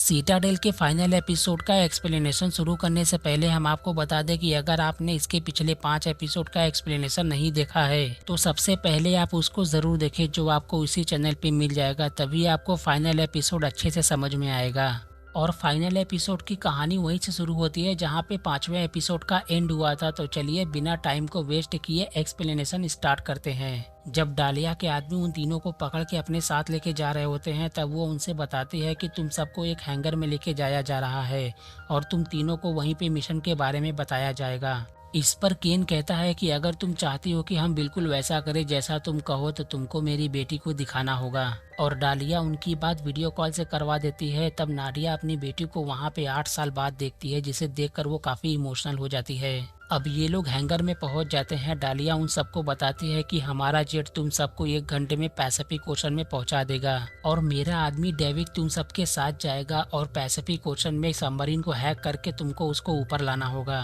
Citadel के final episode का explanation शुरू करने से पहले हम आपको बता दें कि अगर आपने इसके पिछले 5 एपिसोड का एक्सप्लेनेशन नहीं देखा है तो सबसे पहले आप उसको जरूर देखें, जो आपको इसी चैनल पे मिल जाएगा। तभी आपको फाइनल एपिसोड अच्छे से समझ में आएगा। और फाइनल एपिसोड की कहानी वहीं से शुरू होती है जहां पे 5वें एपिसोड का एंड हुआ था। तो चलिए बिना टाइम को वेस्ट किए एक्सप्लेनेशन स्टार्ट करते हैं। जब डालिया के आदमी उन तीनों को पकड़ के अपने साथ लेके जा रहे होते हैं तब वो उनसे बताती है कि तुम सबको एक हैंगर में लेके जाया जा रहा है और तुम तीनों को वहीं पे मिशन के बारे में बताया जाएगा। इस पर केन कहता है कि अगर तुम चाहती हो कि हम बिल्कुल वैसा करें जैसा तुम कहो तो तुमको मेरी बेटी को दिखाना होगा। और डालिया उनकी बात वीडियो कॉल से करवा देती है। तब नाडिया अपनी बेटी को वहाँ पे 8 साल बाद देखती है, जिसे देखकर वो काफी इमोशनल हो जाती है। अब ये लोग हैंगर में पहुंच जाते हैं। डालिया उन सबको बताती है कि हमारा जेट तुम सबको 1 घंटे में पैसिफिक ओशन में पहुंचा देगा और मेरा आदमी डेविड तुम सबके साथ जाएगा और पैसिफिक ओशन में सबमरीन को हैक करके तुमको उसको ऊपर लाना होगा।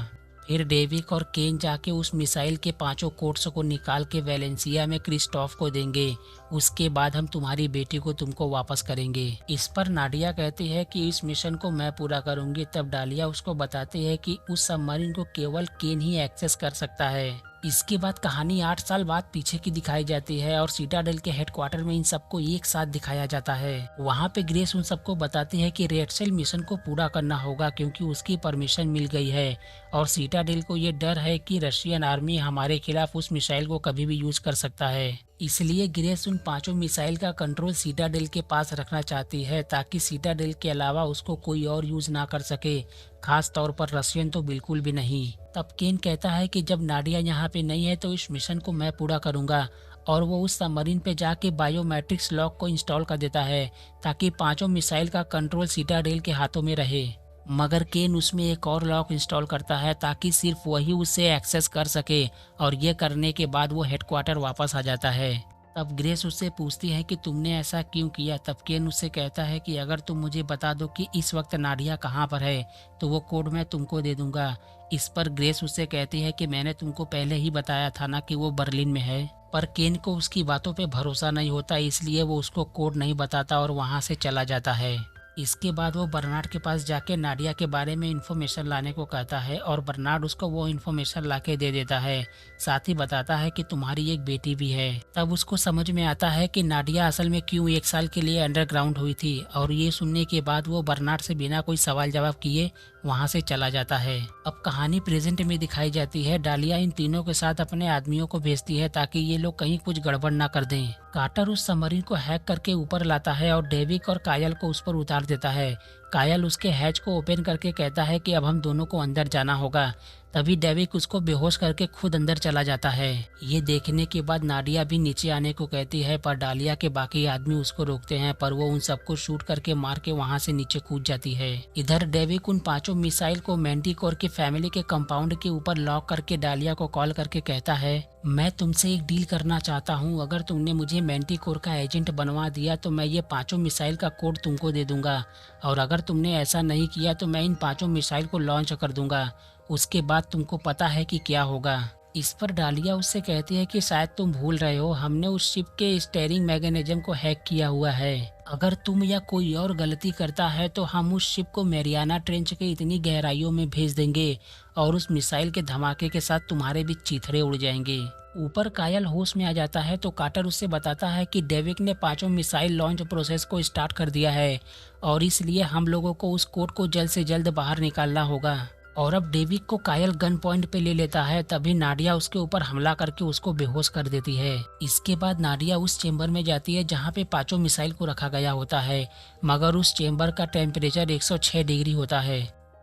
फिर डेविक और केन जाके उस मिसाइल के 5 कोड्स को निकाल के वैलेंसिया में क्रिस्टोफ को देंगे। उसके बाद हम तुम्हारी बेटी को तुमको वापस करेंगे। इस पर नाडिया कहती है कि इस मिशन को मैं पूरा करूंगी। तब डालिया उसको बताती है कि उस सबमरीन को केवल केन ही एक्सेस कर सकता है। इसके बाद कहानी 8 साल बाद पीछे की दिखाई जाती है और सीटाडेल के हेडक्वार्टर में इन सबको एक साथ दिखाया जाता है। वहाँ पे ग्रेस उन सबको बताती है कि रेड सेल मिशन को पूरा करना होगा क्योंकि उसकी परमिशन मिल गई है और सीटाडेल को ये डर है कि रशियन आर्मी हमारे खिलाफ उस मिसाइल को कभी भी यूज कर सकता है। इसलिए ग्रेस उन 5 मिसाइल का कंट्रोल सीटाडेल के पास रखना चाहती है ताकि सीटाडेल के अलावा उसको कोई और यूज ना कर सके, खास तौर पर रशियन तो बिल्कुल भी नहीं। तब केन कहता है कि जब नाडिया यहाँ पे नहीं है तो इस मिशन को मैं पूरा करूंगा और वो उस सबमरीन पे जाके बायोमेट्रिक्स लॉक को इंस्टॉल कर देता है ताकि 5 मिसाइल का कंट्रोल सीटाडेल के हाथों में रहे। मगर केन उसमें एक और लॉक इंस्टॉल करता है ताकि सिर्फ वही उसे एक्सेस कर सके और ये करने के बाद वो हेडक्वार्टर वापस आ जाता है। तब ग्रेस उससे पूछती है कि तुमने ऐसा क्यों किया। तब केन उससे कहता है कि अगर तुम मुझे बता दो कि इस वक्त नाडिया कहाँ पर है तो वो कोड मैं तुमको दे दूंगा। इस पर ग्रेस उससे कहती है कि मैंने तुमको पहले ही बताया था ना कि वो बर्लिन में है। पर केन को उसकी बातों पे भरोसा नहीं होता, इसलिए वो उसको कोड नहीं बताता और वहाँ से चला जाता है। इसके बाद वो बर्नार्ड के पास जाके नाडिया के बारे में इन्फॉर्मेशन लाने को कहता है और बर्नार्ड उसको वो इन्फॉर्मेशन लाके दे देता है। साथ ही बताता है कि तुम्हारी एक बेटी भी है। तब उसको समझ में आता है कि नाडिया असल में क्यों 1 साल के लिए अंडरग्राउंड हुई थी और ये सुनने के बाद वो बर्नार्ड से बिना कोई सवाल जवाब किए वहाँ से चला जाता है। अब कहानी प्रेजेंट में दिखाई जाती है। डालिया इन तीनों के साथ अपने आदमियों को भेजती है ताकि ये लोग कहीं कुछ गड़बड़ ना कर दें। कार्टर उस सबमरीन को हैक करके ऊपर लाता है और डेविक और कायल को उस पर उतार देता है। कायल उसके हैच को ओपन करके कहता है कि अब हम दोनों को अंदर जाना होगा। तभी डेविक उसको बेहोश करके खुद अंदर चला जाता है। ये देखने के बाद नाडिया भी नीचे आने को कहती है पर डालिया के बाकी आदमी उसको रोकते हैं, पर वो उन सबको शूट करके मार के वहाँ से नीचे कूद जाती है। इधर डेविक उन 5 मिसाइल को मैंटिकोर की फैमिली के कंपाउंड के ऊपर लॉक करके डालिया को कॉल करके कहता है, मैं तुमसे एक डील करना चाहता हूँ। अगर तुमने मुझे मैंटिकोर का एजेंट बनवा दिया तो मैं ये 5 मिसाइल का कोड तुमको दे दूंगा और अगर तुमने ऐसा नहीं किया तो मैं इन 5 मिसाइल को लॉन्च कर दूंगा। उसके बाद तुमको पता है कि क्या होगा। इस पर डालिया उससे कहती है कि शायद तुम भूल रहे हो, हमने उस शिप के स्टीयरिंग मैकेनिज्म को हैक किया हुआ है। अगर तुम या कोई और गलती करता है तो हम उस शिप को मैरियाना ट्रेंच के इतनी गहराइयों में भेज देंगे और उस मिसाइल के धमाके के साथ तुम्हारे भी चीथड़े उड़ जाएंगे। ऊपर कायल होश में आ जाता है तो कार्टर उससे बताता है कि डेविक ने 5 मिसाइल लॉन्च प्रोसेस को स्टार्ट कर दिया है और इसलिए हम लोगों को उस कोड को जल्द से जल्द बाहर निकालना होगा। और अब डेविक को कायल गन पॉइंट पे ले लेता है। तभी नाडिया उसके ऊपर हमला करके उसको बेहोश कर देती है। इसके बाद नाडिया उस चेंबर में जाती है जहाँ पे 5 मिसाइल को रखा गया होता है, मगर उस चेंबर का टेम्परेचर 106 डिग्री होता है।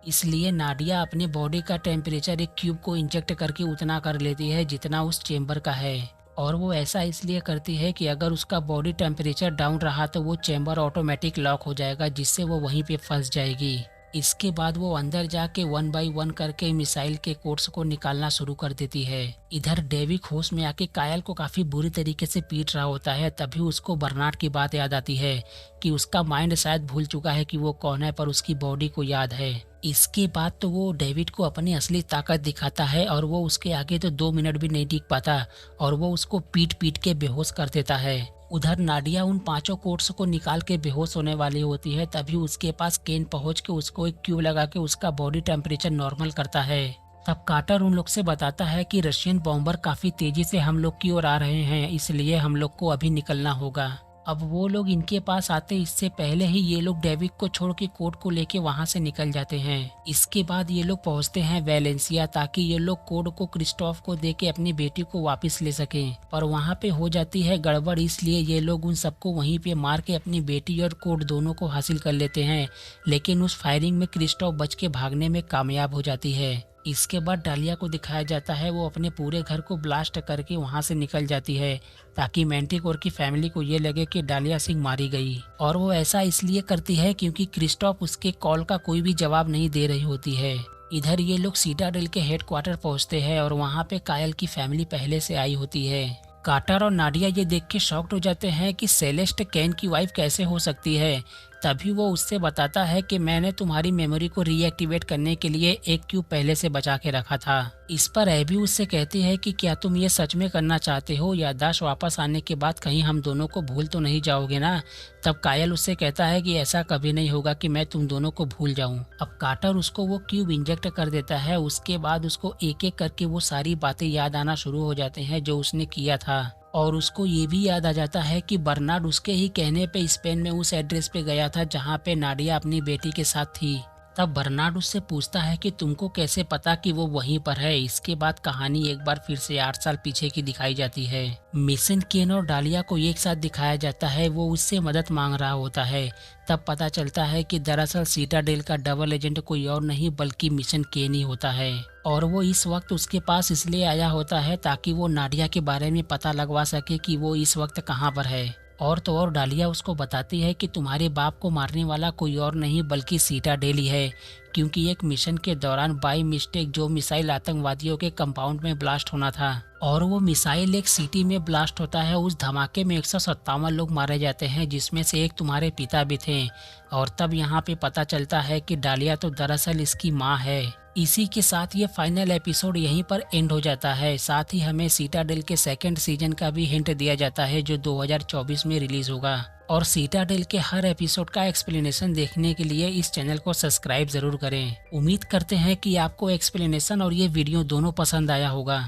इसलिए नाडिया अपने बॉडी का टेम्परेचर एक क्यूब को इंजेक्ट करके उतना कर लेती है जितना उस चेंबर का है। और वो ऐसा इसलिए करती है कि अगर उसका बॉडी टेम्परेचर डाउन रहा तो वो चेंबर ऑटोमेटिक लॉक हो जाएगा, जिससे वो वहीं पे फंस जाएगी। इसके बाद वो अंदर जाके 1 बाय 1 करके मिसाइल के कोड्स को निकालना शुरू कर देती है। इधर डेविक होश में आके कायल को काफी बुरी तरीके से पीट रहा होता है। तभी उसको बर्नार्ड की बात याद आती है कि उसका माइंड शायद भूल चुका है कि वो कौन है, पर उसकी बॉडी को याद है। इसके बाद तो वो डेविड को अपनी असली ताकत दिखाता है और वो उसके आगे तो 2 मिनट भी नहीं टिक पाता और वो उसको पीट पीट के बेहोश कर देता है। उधर नाडिया उन पांचों कोड्स को निकाल के बेहोश होने वाली होती है, तभी उसके पास केन पहुंच के उसको एक क्यूब लगा के उसका बॉडी टेम्परेचर नॉर्मल करता है। तब कार्टर उन लोग से बताता है कि रशियन बॉम्बर काफी तेजी से हम लोग की ओर आ रहे हैं, इसलिए हम लोग को अभी निकलना होगा। अब वो लोग इनके पास आते इससे पहले ही ये लोग डेविड को छोड़ के कोड को लेके वहां से निकल जाते हैं। इसके बाद ये लोग पहुंचते हैं वैलेंसिया, ताकि ये लोग कोड को क्रिस्टोफ को दे के अपनी बेटी को वापस ले सकें। पर वहां पे हो जाती है गड़बड़, इसलिए ये लोग उन सबको वहीं पे मार के अपनी बेटी और कोड दोनों को हासिल कर लेते हैं। लेकिन उस फायरिंग में क्रिस्टोफ बच के भागने में कामयाब हो जाती है। इसके बाद डालिया को दिखाया जाता है वो अपने पूरे घर को ब्लास्ट करके वहां से निकल जाती है, ताकि मैंटिकोर की फैमिली को ये लगे कि डालिया सिंह मारी गई। और वो ऐसा इसलिए करती है क्योंकि क्रिस्टोफ उसके कॉल का कोई भी जवाब नहीं दे रही होती है। इधर ये लोग सीटाडेल के हेडक्वार्टर पहुंचते हैं और वहां पे कायल की फैमिली पहले से आई होती है। कार्टर और नाडिया ये देख के शॉक्ड हो जाते हैं कि सेलेस्ट केन की वाइफ कैसे हो सकती है। तभी वो उससे बताता है कि मैंने तुम्हारी मेमोरी को रीएक्टिवेट करने के लिए एक क्यूब पहले से बचा के रखा था। इस पर एबी उससे कहती है कि क्या तुम ये सच में करना चाहते हो, याददाश्त वापस आने के बाद कहीं हम दोनों को भूल तो नहीं जाओगे ना। तब कायल उससे कहता है कि ऐसा कभी नहीं होगा कि मैं तुम दोनों को भूल जाऊं। अब कार्टर उसको वो क्यूब इंजेक्ट कर देता है। उसके बाद उसको एक एक करके वो सारी बातें याद आना शुरू हो जाते हैं जो उसने किया था। और उसको ये भी याद आ जाता है कि बर्नार्ड उसके ही कहने पे स्पेन में उस एड्रेस पे गया था जहाँ पे नाडिया अपनी बेटी के साथ थी। तब बर्नार्ड उससे पूछता है कि तुमको कैसे पता कि वो वहीं पर है। इसके बाद कहानी एक बार फिर से 8 साल पीछे की दिखाई जाती है। मिशन केन और डालिया को एक साथ दिखाया जाता है, वो उससे मदद मांग रहा होता है। तब पता चलता है कि दरअसल सीटाडेल का डबल एजेंट कोई और नहीं बल्कि मिशन केन ही होता है। और वो इस वक्त उसके पास इसलिए आया होता है ताकि वो नाडिया के बारे में पता लगवा सके कि वो इस वक्त कहाँ पर है। और तो और डालिया उसको बताती है कि तुम्हारे बाप को मारने वाला कोई और नहीं बल्कि सीटाडेल ही है, क्योंकि एक मिशन के दौरान बाई मिस्टेक जो मिसाइल आतंकवादियों के कंपाउंड में ब्लास्ट होना था और वो मिसाइल एक सिटी में ब्लास्ट होता है। उस धमाके में 157 लोग मारे जाते हैं, जिसमें से एक तुम्हारे पिता भी थे। और तब यहाँ पे पता चलता है कि डालिया तो दरअसल इसकी माँ है। इसी के साथ ये फाइनल एपिसोड यहीं पर एंड हो जाता है। साथ ही हमें सीटाडेल के सेकंड सीजन का भी हिंट दिया जाता है जो 2024 में रिलीज होगा। और सीटाडेल के हर एपिसोड का एक्सप्लेनेशन देखने के लिए इस चैनल को सब्सक्राइब जरूर करें। उम्मीद करते हैं कि आपको एक्सप्लेनेशन और ये वीडियो दोनों पसंद आया होगा।